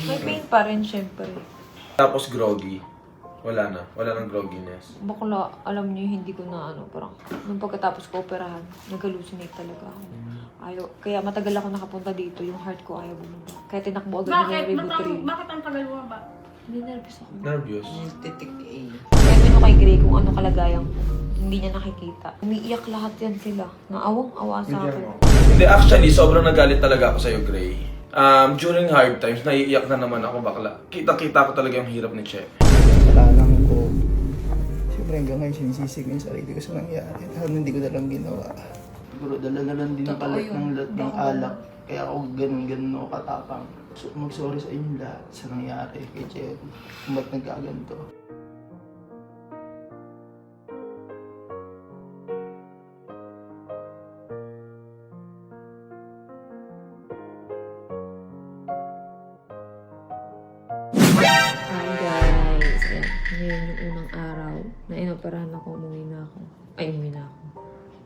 May pain pa rin, syempre. Tapos groggy. Wala na. Wala nang grogginess. Bakla, alam niyo, hindi ko na parang, nung pagkatapos ko operahan, nag-hallucinate talaga ako. Kaya matagal ako nakapunta dito, yung heart ko ayaw bumaba. Kaya tinakbo agad Bakit? ni Rivotril. Bakit ang tagal mo ba? Hindi, nervous ako. Nervous. Titik A. Kaya tinanong kay Gray kung ano kalagayan ko. Hindi niya nakikita. Umiiyak lahat yan sila. Naawang-awa sa akin. Hindi, actually, sobrang nagalit talaga ako sa'yo, Gray. During hard times, naiiyak na naman ako bakla. Kita-kita ko talaga yung hirap ni Che. Kasalanan ko. Siyempre hanggang ngayon sinisisi ko yung sarili ko sa nangyari. Dahil hindi ko na lang ginawa. Siguro dala na lang din ang Totoo kalat yun. ng alak. Kaya ako ganun-ganun ako katapang. So, mag-sorry sa inyo lahat sa nangyari kay Jen. Kung ba't nagkaganto. Hi guys! Ayan, ngayon yung unang araw na inoperahan ako, umuwi na ako.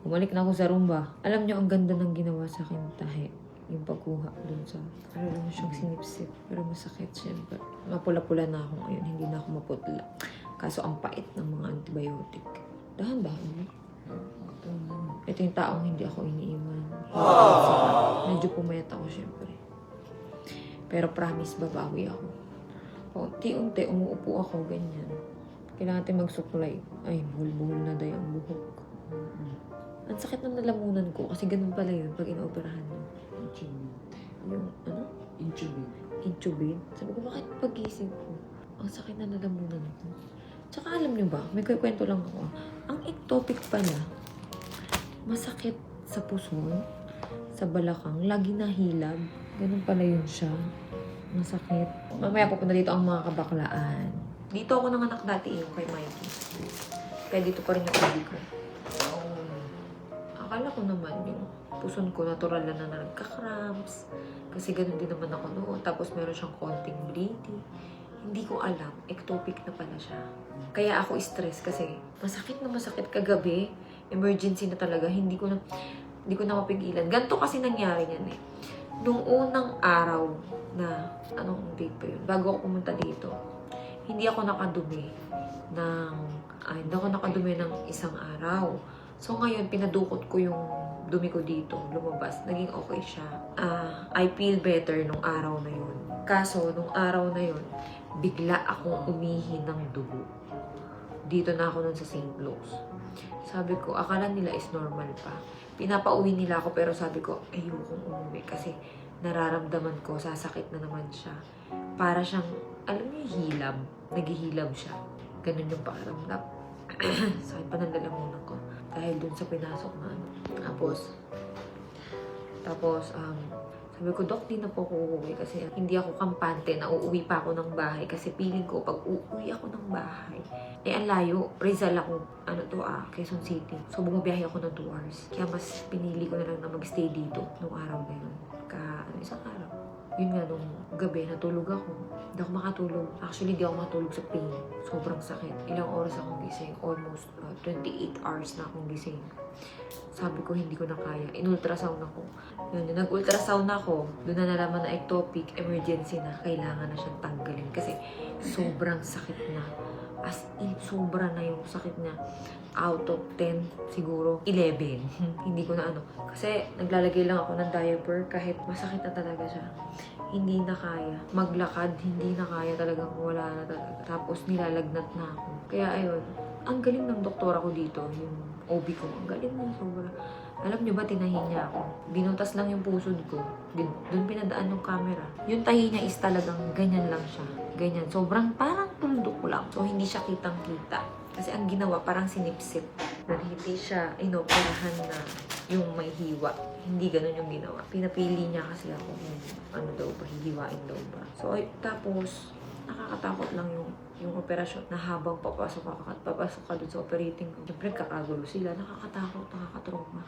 Bumalik na ako sa Rumba. Alam niyo, ang ganda ng ginawa sa akin tahe. Yung pagkuha dun sa, lang siyang sinipsip. Pero masakit, syempre. Mapula-pula na ako ngayon, hindi na ako maputla. Kaso ang pait ng mga antibiotic. Dahan-dahan. Ito yung taong hindi ako iniiwan. Medyo pumayat ako, syempre. Pero promise, babawi ako. Unti-unti, umuupo ako, ganyan. Kailangan natin magsuklay. Ay, buhol-buhol na daw ang buhok. Ang sakit ng nalamunan ko, kasi ganun pala yun pag inooperahan mo. Yung, ano? Intubate. Sabi ko, bakit pag-isip ko? Ang sakit na nalamunan ko. Tsaka alam nyo ba, may kwento lang ako. Ang ectopic pala, masakit sa puso, sa balakang, lagi nahilab. Ganun pala yun siya. Masakit. Mamaya pupunta dito ang mga kabaklaan. Dito ako nanganak dati yung kay Mikey. Kaya dito pa rin yung ubi ko. Akala ko naman yung puson ko natural na nagka-cramps. Kasi ganun din naman ako noon. Tapos meron siyang konting bleeding. Hindi ko alam. Ectopic na pala siya. Kaya ako stress kasi masakit na masakit kagabi. Emergency na talaga. Hindi ko na mapigilan. Ganito kasi nangyari yan eh. Nung unang araw na, anong date pa yun? Bago ako pumunta dito, hindi ako nakadumi ng isang araw. So ngayon, pinadukot ko yung dumi ko dito, lumabas. Naging okay siya. I feel better nung araw na yun. Kaso, nung araw na yun, bigla akong umihi ng dugo. Dito na ako nun sa St. Luke's. Sabi ko, akala nila is normal pa. Pinapauwi nila ako pero sabi ko, ayokong umuwi kasi nararamdaman ko, sasakit na naman siya. Para siyang, alam niyo, hilab. Naghihilab siya. Ganun yung pakaramdam. Sakit pa ng lalamunan ko. Dahil dun sa pinasok na ano. Tapos, sabi ko, Dok, di na po ako uuwi kasi hindi ako kampante na uuwi pa ako ng bahay kasi feeling ko pag uuwi ako ng bahay, ang layo. Rizal ako, Quezon City. So, bumabiyahe ako ng 2 hours. Kaya mas pinili ko na lang na magstay dito nung araw na yun. Isang araw. Yun nga, nung gabi, natulog ako. Hindi ako makatulog. Actually, hindi ako makatulog sa pain. Sobrang sakit. Ilang oras akong gising. Almost 28 hours na akong gising. Sabi ko, hindi ko na kaya. In-ultrasound ako. Yun, nag-ultrasound ako. Doon na nalaman na ectopic, emergency na. Kailangan na siyang tanggalin. Kasi sobrang sakit na. As in, sobra na yung sakit niya. Out of 10, siguro 11. Hindi ko na Kasi naglalagay lang ako ng diaper kahit masakit na talaga siya. Hindi na kaya. Maglakad, hindi na kaya talagang wala na talaga. Tapos nilalagnat na ako. Kaya ayun, ang galing ng doktora ko dito, yung OB ko. Ang galing na sobra. Alam niyo ba, tinahi niya ako. Binutas lang yung pusod ko. Doon pinadaan yung camera. Yung tahi niya is talagang ganyan lang siya. Ganyan. Sobrang parang tuldok ko lang. So, hindi siya kitang-kita. Kasi ang ginawa, parang sinipsip. Hindi siya inoperahan na yung may hiwa. Hindi ganun yung ginawa. Pinapili niya kasi ako kung hihiwain daw ba. So, tapos, nakakatakot lang yung operasyon na habang papasok ka dun sa operating room. Siyempre, kakagulo sila. Nakakatakot, nakakatrauma.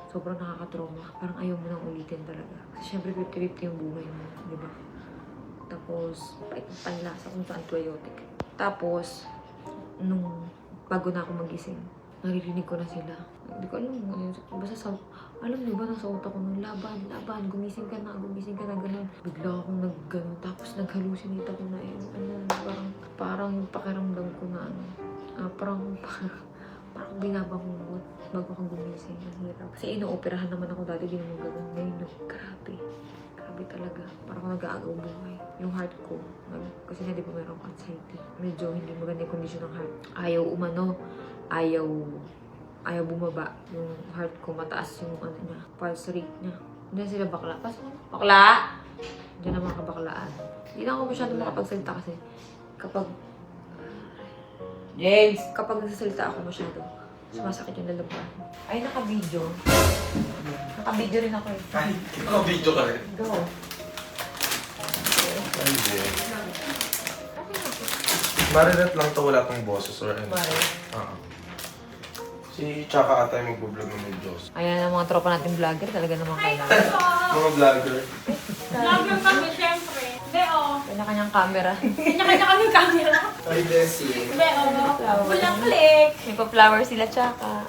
Sobrang nakakatrauma. Parang ayaw mo nang ulitin talaga. Kasi syempre, 50-50 yung buhay mo. Di ba? Tapos, panlasa kung sa antibiotic. Tapos, bago na ako magising, naririnig ko na sila. Hindi ko alam basta alam niyo ba, nasa utak ko nung laban, gumising ka na, ganun. Bigla akong nagganon. Tapos nag-hallucinate ako na parang yung pakiramdam ko na parang binabangungot bago ako gumising. Ang hirap. Kasi inooperahan naman ako dati, di naman gano'n. Ngayon, grabe. Grabe talaga. Parang ako nag-aagaw buhay. Yung heart ko, kasi na di ba mayroong anxiety. Medyo hindi maganda yung condition ng heart. Ayaw umano, ayaw bumaba. Yung heart ko, mataas yung pulse rate niya. Hindi na sila bakla. Pasok, bakla! Diyan naman kabaklaan. Hindi na ako masyado makapagsalita kasi kapag nagsasalita ako masyado, sumasakit yung lalaban. Ay, naka-video. Naka-video rin ako eh. Ay, video ka rin. Go. Hindi. Marinet lang to, wala tong boses or anything. Mari. Si Chaka ata yung magbablog ng may Diyos. Ayan ang mga tropa natin vlogger, talaga naman kailangan. Mga vlogger. Vlogger kami, syempre. Beo. Kanya-kanyang camera. Kanya-kanya kami camera. Ay, Desi. Beo. Walang click. May pa-flower sila, tsaka.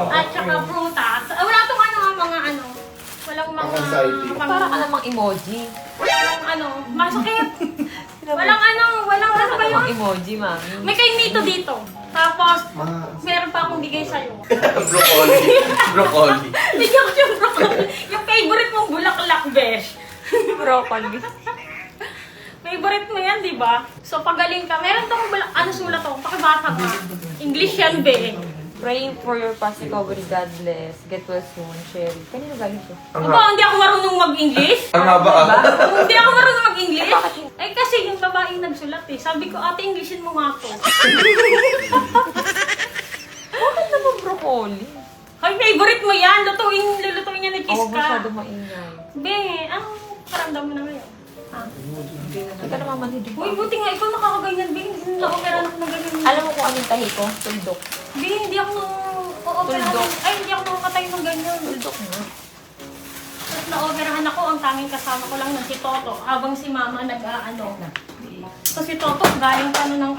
At saka prutas. Wala tong mga walang mga... Anxiety. Para ka namang emoji. Walang masakit. Walang ano ba yun? Namang emoji, mami. May kainito dito. Tapos, meron pa akong bigay sa'yo. Broccoli. Bigyan ko yung broccoli. Yung favorite mong bulaklak, besh. Broccoli. Favorite mo yan, di ba? So, pagaling ka. Meron tong sulat to? Pakibasa ba? English yan, be. Praying for your past recovery, God bless. Get well soon, Sherry. Kanino galing to? Aba, hindi ako marunong mag-English. Ang haba Hindi ako marunong mag-English. Eh, kasi yung babaeng nagsulat eh. Sabi ko, ate, Englishin mo nga to. Bakit naman broccoli? Ay, favorite mo yan. Lulutuin niya ni Ako Kiska. masyado maingay. Be, anong paramdam mo na ngayon? Hindi ka naman manhidig. Uy, buti nga ikaw nakakaganyan, Be. Hindi na operahan na ganyan. Alam mo kung anong tahi ko? Tuldok. Be, hindi ako operahan. Tuldok. Ay, hindi ako nakakatay ng ganyan. Tuldok nga. Tapos na-operahan ako, ang tanging kasama ko lang ng si Toto. Habang si Mama Kasi Toto, galing pa ng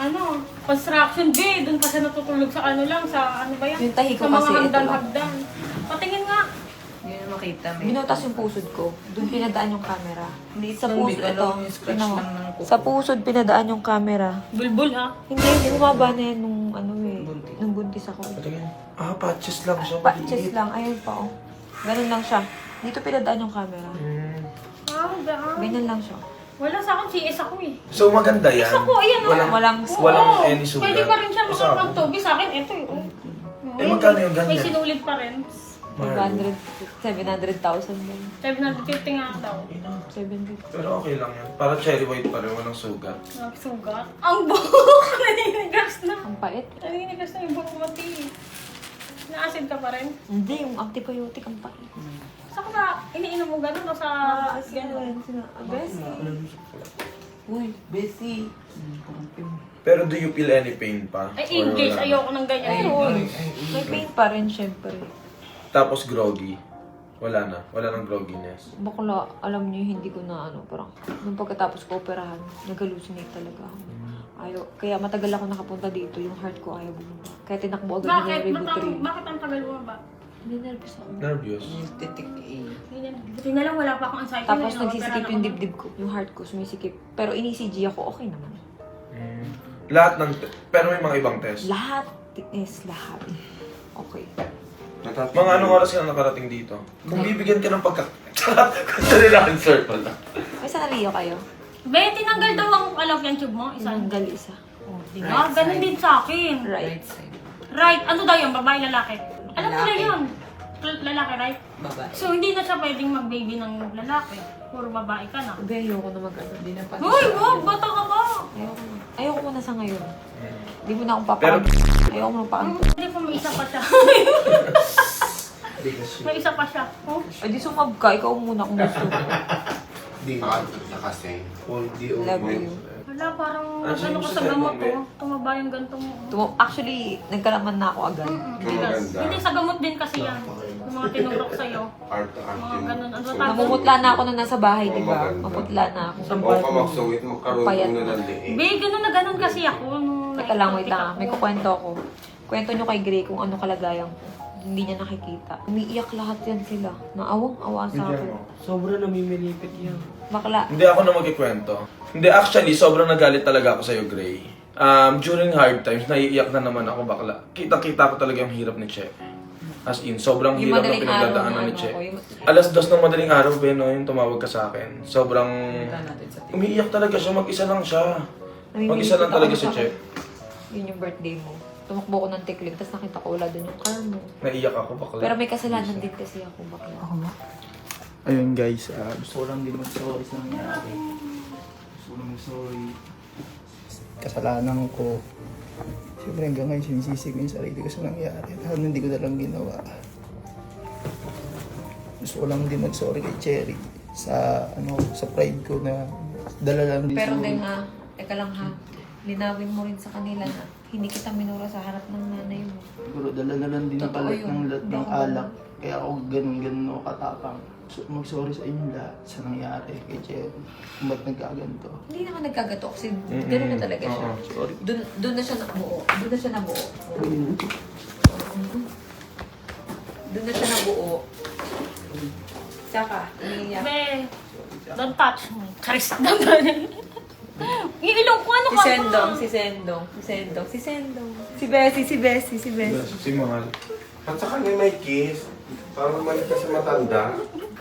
construction, Be. Doon pa siya natutulog sa sa ano ba yan? Yung tahi ko sa kasi mga ito hagdan-hagdan. Patingin nga. Hindi na makita. Binutas yung pusod ko. Doon pinadaan yung camera. Hindi sa pusod. Ito, Ito. yung scratch Tingnan mo. lang ng kuko. Sa pusod pinadaan yung camera. Bulbul, ha? Hindi humaba na yan nung nung buntis ako. Patingin. Patches lang siya. Patches lang. Ayun pa oh. Ganun lang siya. Dito pinadaan yung camera. Ganyan lang siya. Wala sa akin, CS ako eh. So maganda yan. Ako, ayan o. Walang Oo. any sugat. Pwede pa rin siya Sa akin. makapagtubi sa akin. Ito eh. Eh, magkano yung ganyan? May sinulit pa rin. 700,000 din. 750 nga daw. 750. Pero okay lang yan. Para cherry white pa rin, walang sugat. Nagsugat. Ang buhok! Naninigas na. Ang pait. Naninigas na yung buhok mo, Ti. Na-acid ka pa rin? Hindi, yung antibiotic ang pait. Saan ka iniinom mo ganun o sa... Ganun. Bessie. Uy, Bessie. Pero do you feel any pain pa? Ay, Or English. wala? Ayoko ng ganyan. Ayun. May pain pa rin, syempre. Tapos groggy. Wala na. Wala nang grogginess. Bakla, alam niyo, hindi ko na parang, nung pagkatapos ko operahan, nag-hallucinate talaga ako. Kaya matagal ako nakapunta dito, yung heart ko ayaw bumaba. Kaya tinakbo agad Bakit? yung Rivotril. Bakit ang tagal mo ba? Hindi, nervous ako. Nervous. Yung titik A. Buti na lang wala pa akong anxiety. Tapos na nagsisikip inooperahan yung ako. dibdib ko. Yung heart ko sumisikip. Pero in-ECG ako, okay naman. Lahat ng... Pero may mga ibang test. Lahat is lahat. Okay. Mga anong oras ka na nakarating dito? Kung bibigyan ka ng Sorry, answer pala. May sa Rio kayo? Be, tinanggal daw ang fallopian tube mo. Isa. Tinanggal isa. Oh, diba? Ganun din sa akin. Right. Right side. Right. Ano daw yun? Babae, lalaki? Alam mo na Lalaki. yun. Lalaki, right? Babae. So, hindi na siya pwedeng mag-baby ng lalaki. Puro babae ka na. Sabi, ayoko na mag-ano. Hindi na pa. Hoy, wag! Bata ka ba? Ayoko na. Ayoko muna sa ngayon. Hindi mo na akong Pero... papakan. Ayoko muna pakan. Hindi pa, may isa pa siya. May isa pa siya. Oh? Ay, di sumab ka. Ikaw muna kung gusto mo. Di. Nakasing. Love you. Wala, parang Ano ano ko yung sa gusto gamot sa'yo, ko. Tumaba yung ganito mo. Actually, nagkalaman na ako agad. Maganda. Hindi, sa gamot din kasi yan. Yung mga tinurok sa'yo. Art to art. Mga ganun. Ano tawag? Namumutla na ako nung nasa bahay, di ba? Maganda. Maputla na ako. O kamaksawit, magkaroon Payat mo na na. ng liig. Be, ganun na ganun kasi ako. Nung Teka lang, wait lang. nakita May ko. kukwento ako. Kwento nyo kay Gray kung ano kalagayan ko. Hindi niya nakikita. Umiiyak lahat yan sila. Naawang-awa sa akin. Sobra namimilipit yan. Bakla. Hindi ako na magkikwento. Hindi, actually, sobrang nagalit talaga ako sa'yo, Gray. During hard times, naiiyak na naman ako, bakla. Kita-kita ko talaga yung hirap ni Che. As in, sobrang Yung hirap na madaling araw pinagdadaanan na ni Che. ano ko, yung- Alas 2 ng madaling araw, Beno, yung tumawag ka sa akin. Sobrang... natin sa Umiiyak talaga siya, mag-isa lang siya. Namimili Mag-isa lang kita talaga ako si sa- Che. Yun yung birthday mo. Tumakbo ko ng tikling, tapos nakita ko wala doon yung car mo. Naiiyak ako, bakla. Pero may kasalanan din kasi ako, bakla. Ako nga. Ayun guys, gusto ko lang din mag-sorry sa nangyari. Gusto ko lang mag-sorry. Kasalanan ko. Siyempre hanggang ngayon sinisisi ko yung sarili ko sa nangyari. Dahil hindi ko na lang ginawa. Gusto ko lang din mag-sorry kay Cherry sa sa pride ko na dala lang din Pero siguro. din ha, teka lang ha, linawin mo rin sa kanila na hindi kita minura sa harap ng nanay mo. Siguro dala na lang din Totoo palit yun. ng lahat Hindi ng ako alak. Kaya ako ganun ako katapang. So, mag-sorry sa inyo lahat sa nangyari kay Cherry. Kung ba't nagkaganto. Hindi naman nagkagato kasi gano'n na talaga siya. Oo. Sorry. Doon na siya nabuo. Doon na siya nabuo. Doon na siya nabuo. Tsaka, umiiyak. Be, don't touch me. Charis. Yung ilong ko, ano Si ka ba? Sendong, si Sendong, si Sendong, si Sendong. Si Bessie, si Bessie, si Bessie. Si Mahal. At sa kanya may kiss. Parang mali ka sa matanda.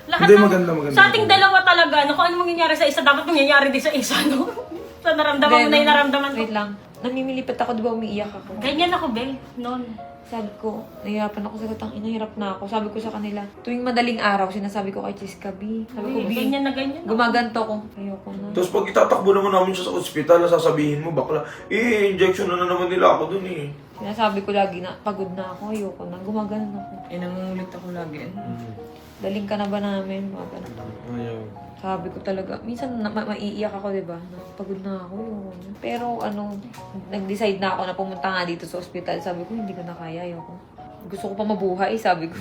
Lahat Hindi, ng- maganda. Sa ating dalawa talaga, no, kung ano mangyayari sa isa, dapat mangyayari din sa isa, no? Sa naramdaman mo na yung naramdaman ko. Wait lang. Namimilipit ako, di ba umiiyak ako? Ganyan ako, Be, noon. Sabi ko, nahihirapan ako sa gatang inahirap na ako. Sabi ko sa kanila, tuwing madaling araw, sinasabi ko kay Chiska, B. Sabi ko, B, Ganyan na ganyan. gumaganto ko. Ayoko na. Tapos pag itatakbo naman namin siya sa ospital, sasabihin mo, bakla, injection na naman nila ako dun eh. Sinasabi ko lagi na, pagod na ako, ayoko na. Gumaganon ako. Nangungulit ako lagi. Daling ka na ba namin? Mga ganun. Ayaw. Sabi ko talaga, minsan maiiyak ako, di ba? Pagod na ako. Ayoko na. Pero nag-decide na ako na pumunta nga dito sa ospital. Sabi ko, hindi ko na kaya. Ayoko. Gusto ko pa mabuhay, sabi ko.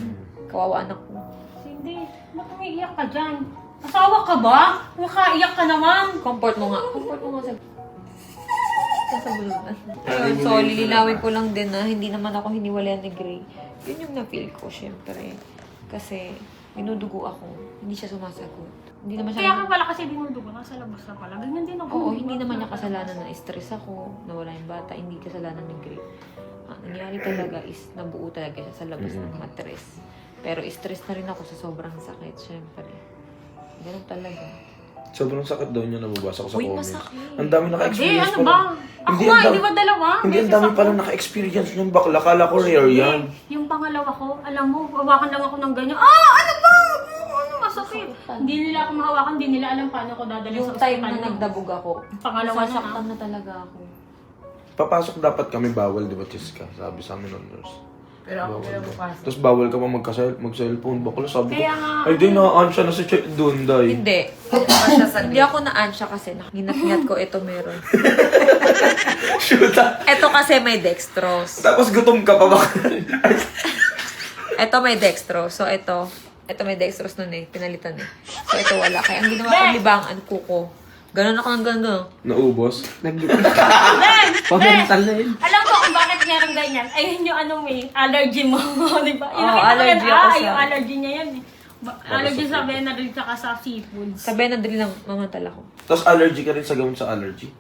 Kawawa anak ko. Hindi, ba't umiiyak ka dyan? Asawa ka ba? Nakaiyak ka naman. Comfort mo nga. Comfort mo nga sa bulunan. Ayun, so lilinawin ko lang din na hindi naman ako hiniwalayan ni Gray. Yun yung na-feel ko, syempre. Kasi minudugo ako. Hindi siya sumasagot. Hindi naman siya... Kaya ka pala kasi dinudugo, nasa labas na pala. Ganyan din ako. Oo, hindi naman niya kasalanan na stress ako, nawala yung bata, hindi kasalanan ni Gray. Ang nangyari talaga is nabuo talaga siya sa labas ng matres. Pero stress na rin ako sa sobrang sakit, syempre. Ganun talaga. Sobrang sakit daw niya, nababasa ko sa Uy, comments. masakit. Ang dami Hindi, naka-experience ano ba? Ako nga, ang hindi ba dalawa? Hindi, ang Beses dami ako. palang naka-experience ng bakla. Kala ko rare yan. Yung pangalawa ko, alam mo, hawakan lang ako ng ganyan. Ano ba? Ano masakit? Hindi nila ako mahawakan, hindi nila alam paano ko dadalhin Yung sa time ospital. na nagdabog ako, Pangalawa na nasasaktan na talaga ako. Papasok dapat kami bawal, di ba, Chiska? Sabi sa amin ng nurse. Pero ako pinapapasok. Tapos bawal ka pa mag-cellphone. Bakla, sabi ko, Kaya nga, ay di na-answer na si Che doon, day. Hindi. Hindi ako na-ansya kasi nakinat-ngat ko, ito meron. Shoot ah. Ito kasi may dextrose. Tapos gutom ka pa ba? Ito may dextrose. So ito may dextrose nun eh. Pinalitan eh. So ito wala. Kaya ang ginawa ko libangan ko. Ganon ako ng gano'n. Naubos. Pag-mental na yun. alam ko kung bakit meron ganyan. Ayun yung ano may allergy mo, di ba? Oo, allergy ako sa- yung allergy niya yan eh. Allergy sa Benadryl tsaka sa seafoods. Sa Benadryl lang mamantal ako. Tapos allergy ka rin sa gamot sa allergy.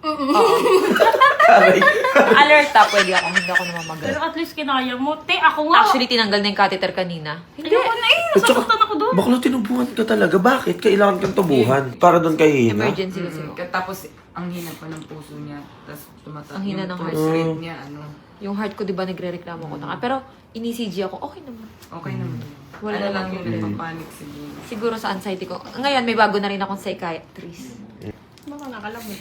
Alerta, pwede ako. Hindi ako namamagal. Pero at least kinaya mo. Te, ako nga. Actually, tinanggal na yung catheter kanina. Hindi. Ayoko na eh. Nasasaktan ako doon. Bakla, tinubuhan ka talaga. Bakit? Kailangan kang tubuhan. Para doon kay Hina. Emergency kasi. Tapos, ang hina pa ng puso niya. Tapos, tumataas Ang hina ng heart rate rate. niya. Ano, Yung heart ko, di ba, nagre-reklamo ko. Pero, ini-CG ako, okay naman. okay naman. Wala Ano lang namang yung problema. nagpapanik siguro. Siguro sa anxiety ko. Ngayon, may bago na rin akong psychiatrist. Baka nakalabot.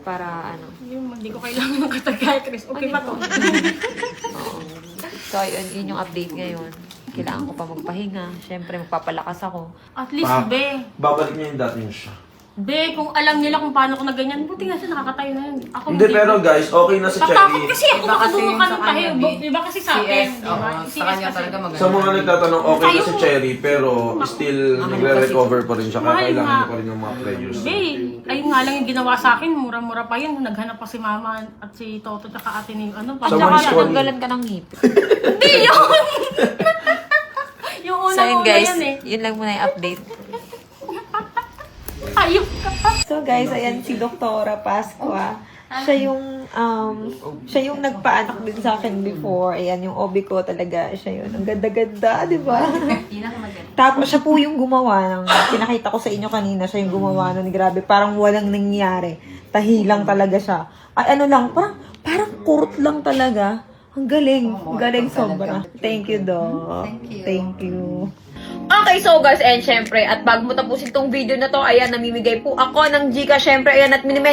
Para ano. Yung hindi ko kailangan ng psychiatrist. Okay ba to? Oo. So, yun yung update ngayon. Kailangan ko pa magpahinga. Siyempre, magpapalakas ako. At least, Pa- be. Babalik niya yung dati niya siya. Be, kung alam nila kung paano ko na ganyan, buti nga siya nakakatayo na yun. Ako Hindi, pero guys, okay na si Tatakot Cherry. kasi ako Iba kasi nakadungo yung ka sa ng kanya, tayo. B. Iba kasi sa akin. CS, di ba? oo. CS Sa kanya kasi. talaga maganda. Sa mga nagtatanong, okay na si Tayo. Cherry, pero still nagre-recover pa rin siya. Kaya Mahal kailangan nga. niya pa rin yung mga prayers. Be, ayun nga lang yung ginawa sa akin. Mura-mura pa yun. Naghanap pa si mama at si Toto tsaka ate ni ano. Sa Tsaka mga story. tinanggalan ka ng ngipin. Hindi yun! yung So, yun unang-una guys, yan eh. yun lang muna yung update. Ay, Hayop ka. So guys, ayan si Doktora Pascua. Siya yung nagpaanak din sa akin before. Ayan, yung obi ko talaga. Siya yun. Ang ganda-ganda, di ba? Tapos siya po yung gumawa ng, pinakita ko sa inyo kanina, siya yung gumawa nun. Grabe, parang walang nangyari. Tahilang talaga siya. Ay, ano lang, parang kurot lang talaga. Ang galing. Ang galing sobra. Thank you, Doc. Thank you. Okay, so guys, and syempre, at bago mo tapusin tong video na to, ayan, namimigay po ako ng Gcash, syempre, ayan, at